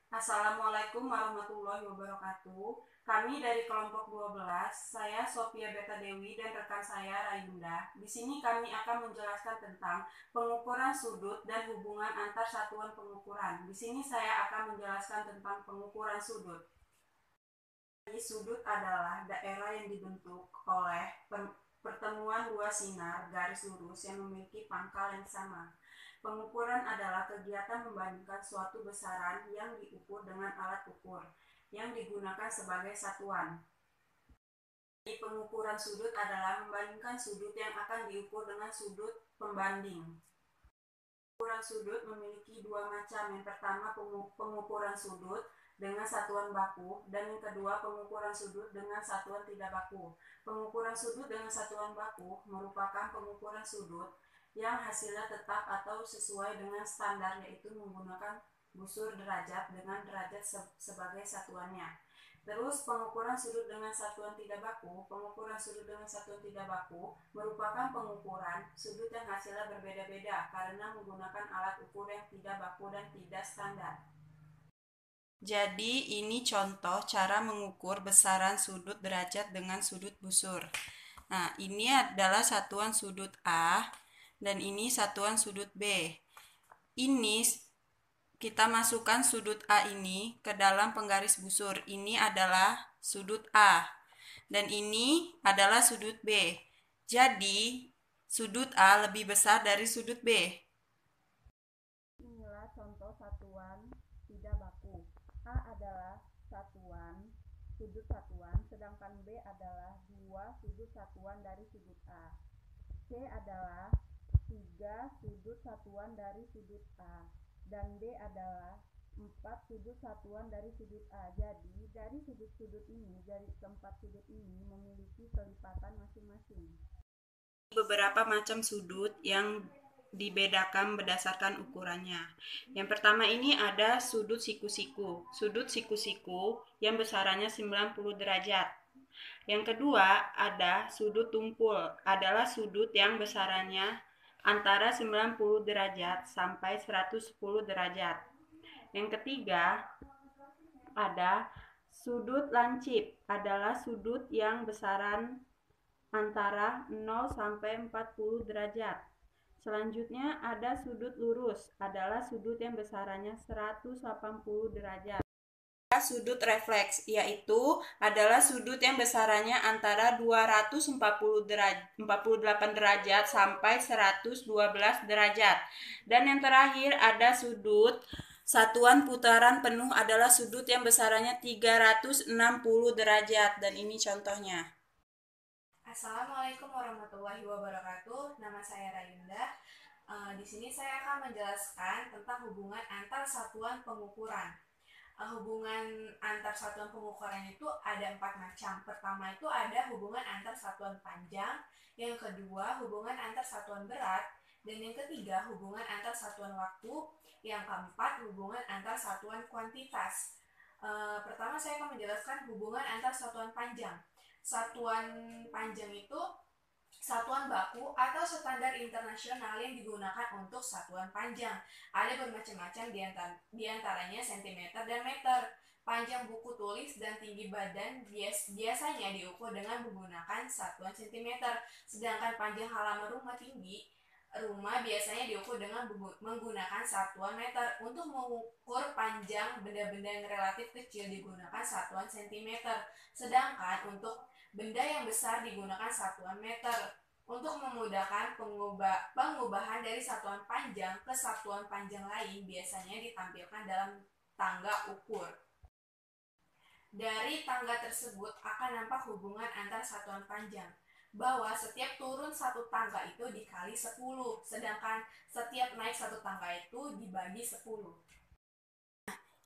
Assalamualaikum warahmatullahi wabarakatuh. Kami dari kelompok 12, saya Sophia Beta Dewi dan rekan saya Rayunda. Di sini kami akan menjelaskan tentang pengukuran sudut dan hubungan antar satuan pengukuran. Di sini saya akan menjelaskan tentang pengukuran sudut. Sudut adalah daerah yang dibentuk oleh pertemuan dua sinar garis lurus yang memiliki pangkal yang sama. Pengukuran adalah kegiatan membandingkan suatu besaran yang diukur dengan alat ukur yang digunakan sebagai satuan. Pengukuran sudut adalah membandingkan sudut yang akan diukur dengan sudut pembanding. Pengukuran sudut memiliki dua macam. Yang pertama pengukuran sudut dengan satuan baku, dan yang kedua pengukuran sudut dengan satuan tidak baku. Pengukuran sudut dengan satuan baku merupakan pengukuran sudut yang hasilnya tetap atau sesuai dengan standar, yaitu menggunakan busur derajat dengan derajat sebagai satuannya. Terus pengukuran sudut dengan satuan tidak baku. Pengukuran sudut dengan satuan tidak baku merupakan pengukuran sudut yang hasilnya berbeda-beda karena menggunakan alat ukur yang tidak baku dan tidak standar. Jadi ini contoh cara mengukur besaran sudut derajat dengan sudut busur. Nah, ini adalah satuan sudut A dan ini satuan sudut B. Ini kita masukkan sudut A ini ke dalam penggaris busur. Ini adalah sudut A dan ini adalah sudut B. Jadi sudut A lebih besar dari sudut B. Inilah contoh satuan tidak baku. A adalah sudut satuan, sedangkan B adalah 2 sudut satuan dari sudut A. C adalah 3 sudut satuan dari sudut A. Dan D adalah 4 sudut satuan dari sudut A. Jadi, dari sudut-sudut ini, dari keempat sudut ini memiliki kelipatan masing-masing. Beberapa macam sudut yang dibedakan berdasarkan ukurannya. Yang pertama ini ada sudut siku-siku. Sudut siku-siku yang besarannya 90 derajat. Yang kedua ada sudut tumpul. Adalah sudut yang besarannya antara 90 derajat sampai 110 derajat. Yang ketiga ada sudut lancip. Adalah sudut yang besaran antara 0 sampai 40 derajat. Selanjutnya ada sudut lurus. Adalah sudut yang besarannya 180 derajat. Sudut refleks, yaitu adalah sudut yang besarannya antara 248 derajat sampai 112 derajat. Dan yang terakhir ada sudut satuan putaran penuh, adalah sudut yang besarannya 360 derajat, dan ini contohnya. Assalamualaikum warahmatullahi wabarakatuh. Nama saya Rayunda. Di sini saya akan menjelaskan tentang hubungan antar satuan pengukuran. Hubungan antar satuan pengukuran itu ada 4 macam. Pertama itu ada hubungan antar satuan panjang, yang kedua hubungan antar satuan berat, dan yang ketiga hubungan antar satuan waktu, yang keempat hubungan antar satuan kuantitas. Pertama saya akan menjelaskan hubungan antar satuan panjang. Satuan panjang itu satuan baku atau standar internasional yang digunakan untuk satuan panjang. Ada bermacam-macam diantaranya cm dan meter. Panjang buku tulis dan tinggi badan biasanya diukur dengan menggunakan satuan cm. Sedangkan panjang halaman rumah biasanya diukur dengan menggunakan satuan meter. Untuk mengukur panjang benda-benda yang relatif kecil digunakan satuan cm. Sedangkan untuk benda yang besar digunakan satuan meter. Untuk memudahkan pengubahan dari satuan panjang ke satuan panjang lain biasanya ditampilkan dalam tangga ukur. Dari tangga tersebut akan nampak hubungan antar satuan panjang, bahwa setiap turun satu tangga itu dikali 10, sedangkan setiap naik satu tangga itu dibagi 10.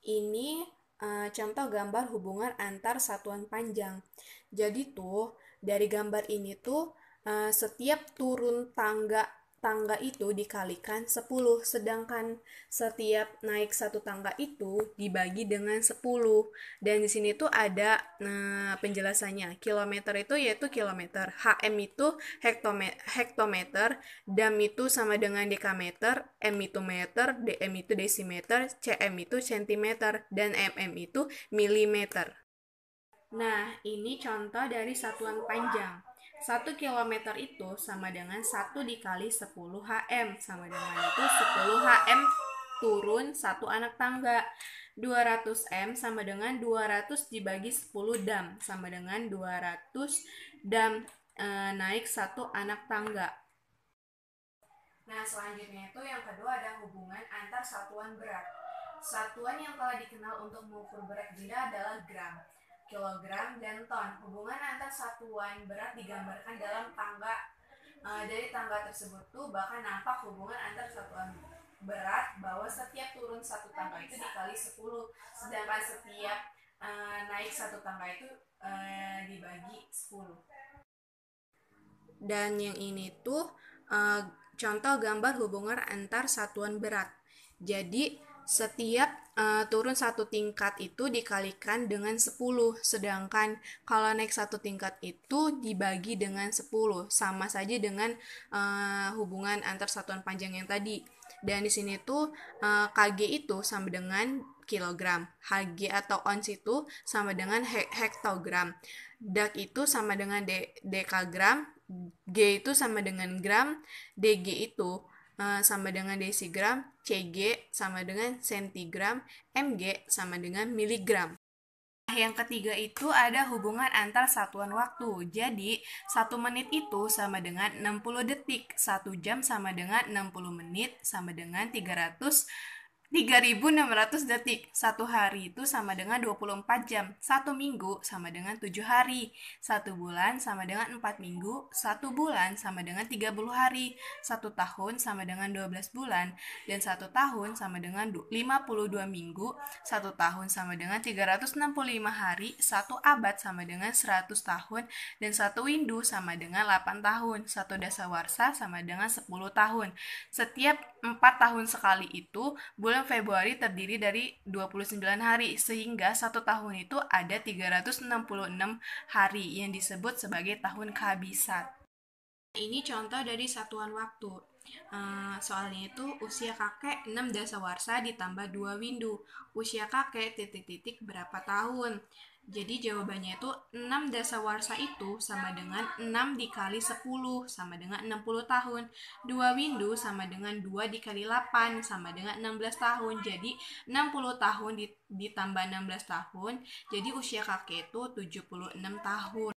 Ini contoh gambar hubungan antar satuan panjang. Jadi tuh dari gambar ini tuh setiap turun tangga tangga itu dikalikan 10, sedangkan setiap naik satu tangga itu dibagi dengan 10. Dan di sini tuh ada penjelasannya. Kilometer itu yaitu kilometer, HM itu hektometer, dam itu sama dengan dekameter, M itu meter, DM itu desimeter, CM itu sentimeter, dan MM itu milimeter. Nah, ini contoh dari satuan panjang. 1 kilometer itu sama dengan 1 dikali 10 HM. Sama dengan itu 10 HM turun 1 anak tangga. 200 M sama dengan 200 dibagi 10 dam. Sama dengan 200 dam naik 1 anak tangga. Nah, selanjutnya itu yang kedua ada hubungan antar satuan berat. Satuan yang telah dikenal untuk mengukur berat benda adalah gram, kilogram, dan ton. Hubungan antar satuan berat digambarkan dalam tangga. Dari tangga tersebut tuh bahkan nampak hubungan antar satuan berat bahwa setiap turun satu tangga itu dikali 10, sedangkan setiap naik satu tangga itu dibagi 10. Dan yang ini tuh contoh gambar hubungan antar satuan berat. Jadi setiap turun satu tingkat itu dikalikan dengan 10, sedangkan kalau naik satu tingkat itu dibagi dengan 10, sama saja dengan hubungan antar satuan panjang yang tadi. Dan di sini tuh kg itu sama dengan kilogram, Hg atau ons itu sama dengan hektogram, dak itu sama dengan dekagram, G itu sama dengan gram, DG itu sama dengan desigram, CG sama dengan sentigram, MG sama dengan miligram. Yang ketiga itu ada hubungan antar satuan waktu. Jadi, 1 menit itu sama dengan 60 detik, 1 jam sama dengan 60 menit, sama dengan 3.600 detik. 1 hari itu sama dengan 24 jam. 1 minggu sama dengan 7 hari. 1 bulan sama dengan 4 minggu. 1 bulan sama dengan 30 hari. 1 tahun sama dengan 12 bulan. Dan 1 tahun sama dengan 52 minggu. 1 tahun sama dengan 365 hari. 1 abad sama dengan 100 tahun. Dan 1 windu sama dengan 8 tahun. 1 dasawarsa sama dengan 10 tahun. Setiap 4 tahun sekali itu, bulan Februari terdiri dari 29 hari, sehingga 1 tahun itu ada 366 hari yang disebut sebagai tahun kehabisan. Ini contoh dari satuan waktu. Soalnya itu usia kakek 6 dasawarsa ditambah 2 windu. Usia kakek titik-titik berapa tahun? Jadi jawabannya itu 6 dasawarsa itu sama dengan 6 dikali 10 sama dengan 60 tahun. 2 windu sama dengan 2 dikali 8 sama dengan 16 tahun. Jadi 60 tahun ditambah 16 tahun. Jadi usia kakek itu 76 tahun.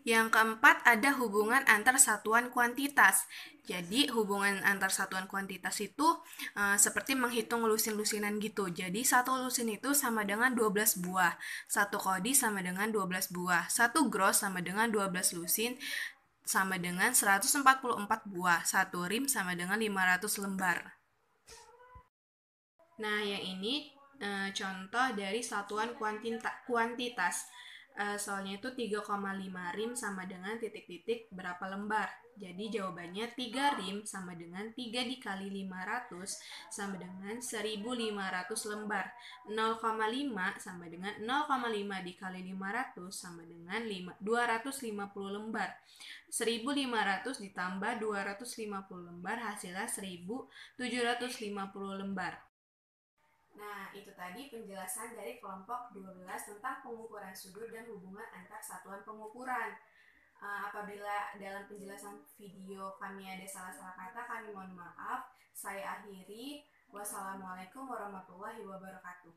Yang keempat ada hubungan antar satuan kuantitas. Jadi hubungan antar satuan kuantitas itu seperti menghitung lusin-lusinan gitu. Jadi satu lusin itu sama dengan 12 buah. Satu kodi sama dengan 12 buah. Satu gros sama dengan 12 lusin sama dengan 144 buah. Satu rim sama dengan 500 lembar. Nah, yang ini contoh dari satuan kuantitas. Soalnya itu 3,5 rim sama dengan titik-titik berapa lembar. Jadi jawabannya 3 rim sama dengan 3 dikali 500 sama dengan 1.500 lembar. 0,5 sama dengan 0,5 dikali 500 sama dengan 250 lembar. 1.500 ditambah 250 lembar hasilnya 1.750 lembar. Nah, itu tadi penjelasan dari kelompok 12 tentang pengukuran sudut dan hubungan antar satuan pengukuran. Apabila dalam penjelasan video kami ada salah-salah kata, kami mohon maaf. Saya akhiri. Wassalamualaikum warahmatullahi wabarakatuh.